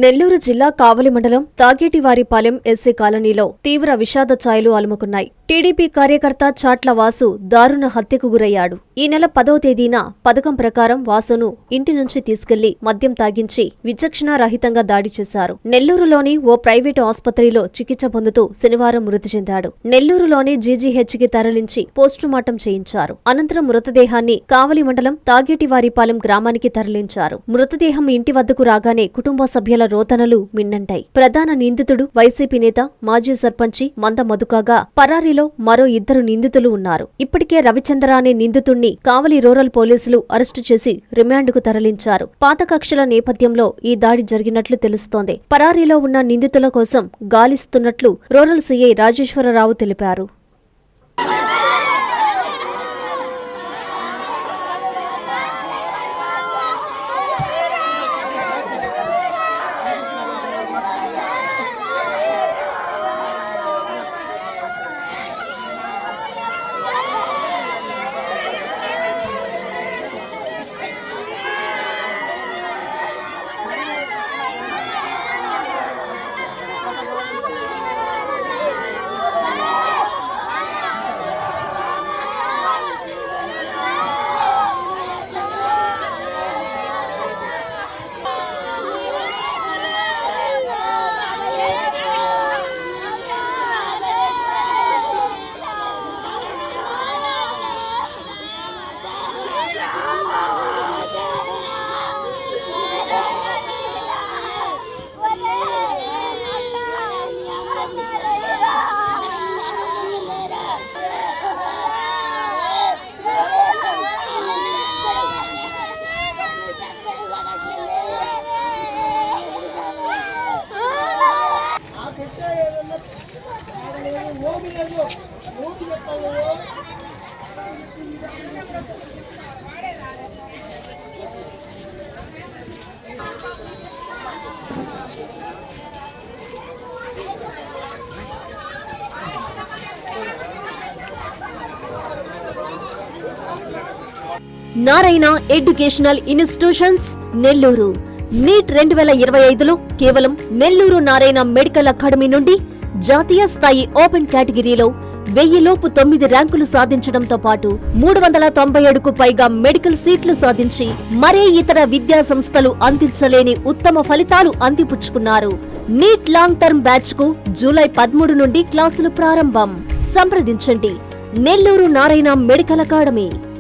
నెల్లూరు జిల్లా కావలి మండలం తాగేటివారిపాలెం ఎస్సీ కాలనీలో తీవ్ర విషాద ఛాయలు అలుముకున్నాయి. టీడీపీ కార్యకర్త చాట్ల వాసు దారుణ హత్యకు గురయ్యాడు. ఈ నెల 10వ తేదీన పథకం ప్రకారం వాసును ఇంటి నుంచి తీసుకెళ్లి మద్యం తాగించి విచక్షణారహితంగా దాడి చేశారు. నెల్లూరులోని ఓ ప్రైవేటు ఆసుపత్రిలో చికిత్స పొందుతూ శనివారం మృతి చెందాడు. నెల్లూరులోని జీజీహెచ్కి తరలించి పోస్టుమార్టం చేయించారు. అనంతరం మృతదేహాన్ని కావలి మండలం తాగేటివారిపాలెం గ్రామానికి తరలించారు. మృతదేహం ఇంటి వద్దకు రాగానే కుటుంబ సభ్యుల రోదనలు మిన్నంటాయి. ప్రధాన నిందితుడు వైసీపీ నేత మాజీ సర్పంచి మంద మధుకాగా పరారీలో మరో 2 నిందితులు ఉన్నారు. ఇప్పటికే రవిచంద్ర అనే నిందితుణ్ణి కావలి రూరల్ పోలీసులు అరెస్టు చేసి రిమాండ్కు తరలించారు. పాత కక్షల నేపథ్యంలో ఈ దాడి జరిగినట్లు తెలుస్తోంది. పరారీలో ఉన్న నిందితుల కోసం గాలిస్తున్నట్లు రూరల్ సీఐ రాజేశ్వరరావు తెలిపారు. Narayana educational institutions Nellore NEET 2025లో కేవలం నెల్లూరు నారాయణ మెడికల్ అకాడమీ నుండి జాతీయ స్థాయి ఓపెన్ కేటగిరీలో 1000 లోపు 9 ర్యాంకులు సాధించడంతో పాటు 397కు పైగా మెడికల్ సీట్లు సాధించి మరే ఇతర విద్యా సంస్థలు అందించలేని ఉత్తమ ఫలితాలు అందిపుచ్చుకున్నారు. నీట్ లాంగ్ టర్మ్ బ్యాచ్ కు జూలై 13 నుండి క్లాసులు ప్రారంభం. సంప్రదించండి నెల్లూరు నారాయణ మెడికల్ అకాడమీ.